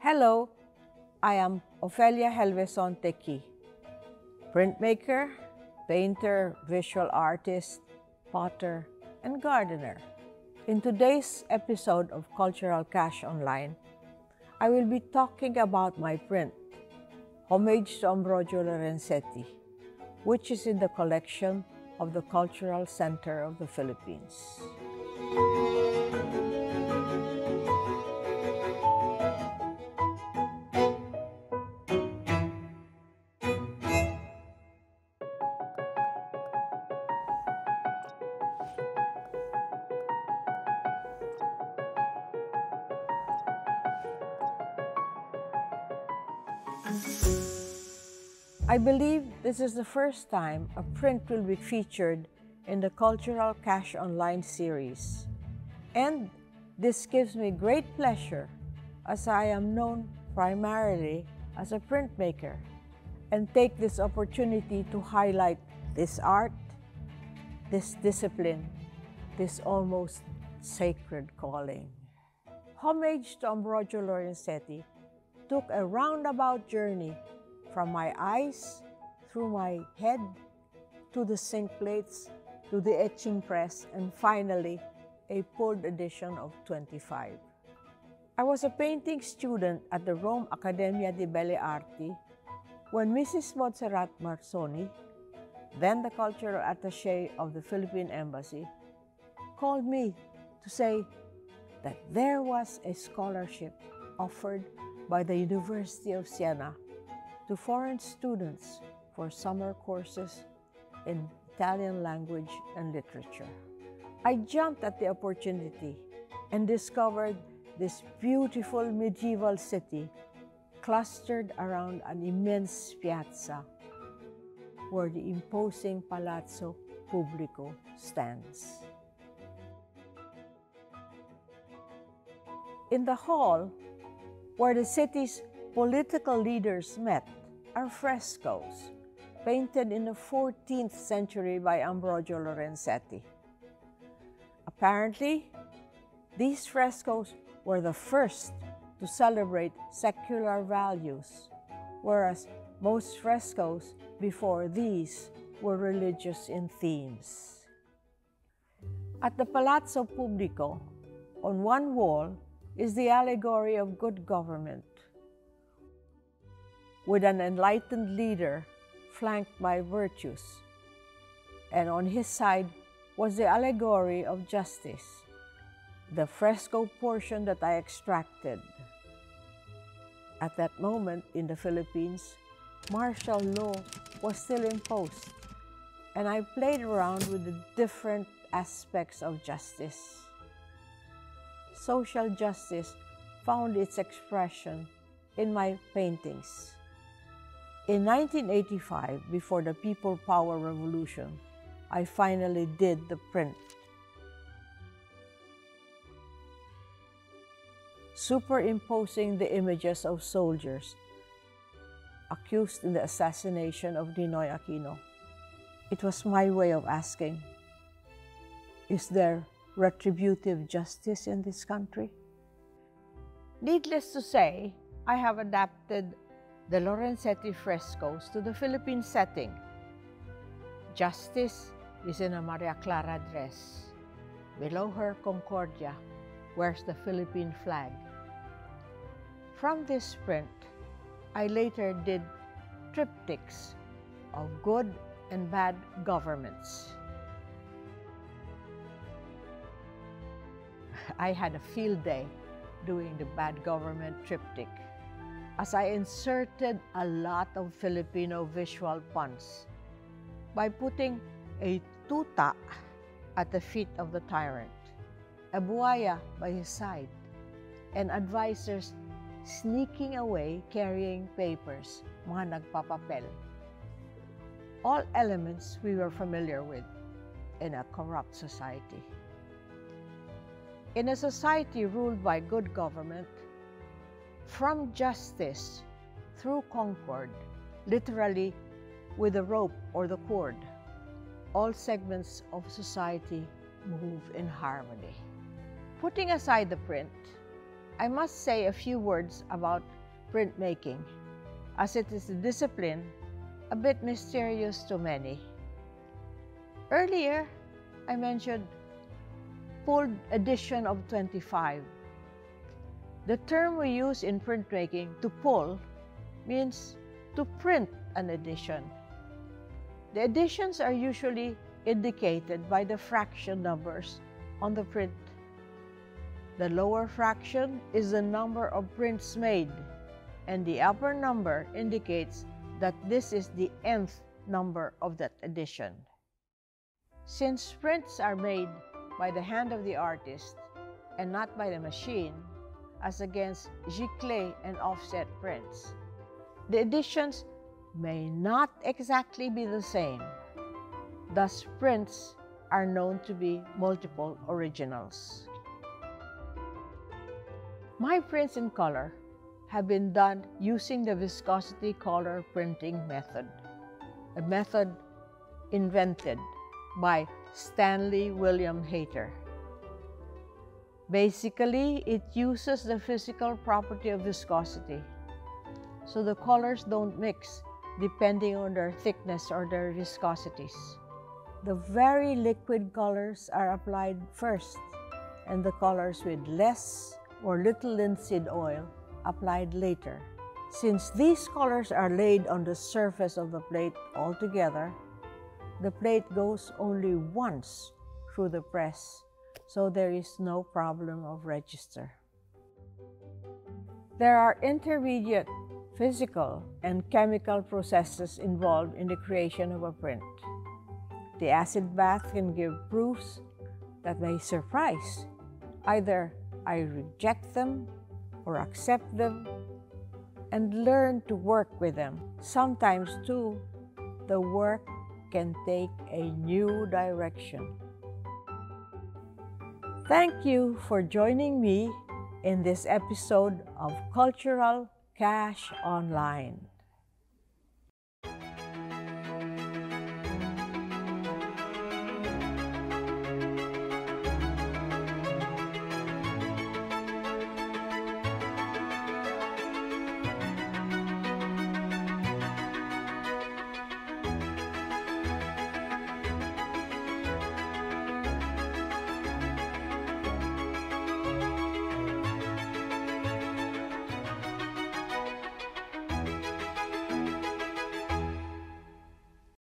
Hello, I am Ofelia Gelvezón-Téqui, printmaker, painter, visual artist, potter, and gardener. In today's episode of Cultural Cash Online, I will be talking about my print, Homage to Ambrogio Lorenzetti, which is in the collection of the Cultural Center of the Philippines. I believe this is the first time a print will be featured in the Cultural Cash Online series. And this gives me great pleasure as I am known primarily as a printmaker and take this opportunity to highlight this art, this discipline, this almost sacred calling. Homage to Ambrogio Lorenzetti took a roundabout journey from my eyes, through my head, to the zinc plates, to the etching press, and finally, a pulled edition of 25. I was a painting student at the Rome Accademia di Belle Arti when Mrs. Montserrat Marzoni, then the cultural attaché of the Philippine Embassy, called me to say that there was a scholarship offered by the University of Siena to foreign students for summer courses in Italian language and literature. I jumped at the opportunity and discovered this beautiful medieval city clustered around an immense piazza where the imposing Palazzo Pubblico stands. In the hall, where the city's political leaders met, are frescoes painted in the 14th century by Ambrogio Lorenzetti. Apparently, these frescoes were the first to celebrate secular values, whereas most frescoes before these were religious in themes. At the Palazzo Pubblico, on one wall is the allegory of good government, with an enlightened leader flanked by virtues, and on his side was the allegory of justice, the fresco portion that I extracted. At that moment in the Philippines, martial law was still imposed, and I played around with the different aspects of justice. Social justice found its expression in my paintings. In 1985, before the People Power Revolution, I finally did the print. Superimposing the images of soldiers accused in the assassination of Ninoy Aquino. It was my way of asking, is there retributive justice in this country? Needless to say, I have adapted the Lorenzetti frescoes to the Philippine setting. Justice is in a Maria Clara dress. Below her, Concordia wears the Philippine flag. From this print, I later did triptychs of good and bad governments. I had a field day doing the bad government triptych, as I inserted a lot of Filipino visual puns by putting a tuta at the feet of the tyrant, a buhaya by his side, and advisors sneaking away carrying papers, mga nagpapapel. All elements we were familiar with in a corrupt society. In a society ruled by good government, from justice through concord, literally with the rope or the cord, all segments of society move in harmony. Putting aside the print, I must say a few words about printmaking, as it is a discipline a bit mysterious to many. Earlier, I mentioned pulled edition of 25. The term we use in printmaking, to pull, means to print an edition. The editions are usually indicated by the fraction numbers on the print. The lower fraction is the number of prints made, and the upper number indicates that this is the nth number of that edition. Since prints are made by the hand of the artist and not by the machine, as against giclée and offset prints, the editions may not exactly be the same. Thus, prints are known to be multiple originals. My prints in color have been done using the viscosity color printing method, a method invented by Stanley William Hayter. Basically, it uses the physical property of viscosity, so the colors don't mix depending on their thickness or their viscosities. The very liquid colors are applied first, and the colors with less or little linseed oil applied later. Since these colors are laid on the surface of the plate altogether, the plate goes only once through the press, so there is no problem of register. There are intermediate physical and chemical processes involved in the creation of a print. The acid bath can give proofs that may surprise. Either I reject them or accept them and learn to work with them. Sometimes, too, the work can take a new direction. Thank you for joining me in this episode of Cultural Cash Online.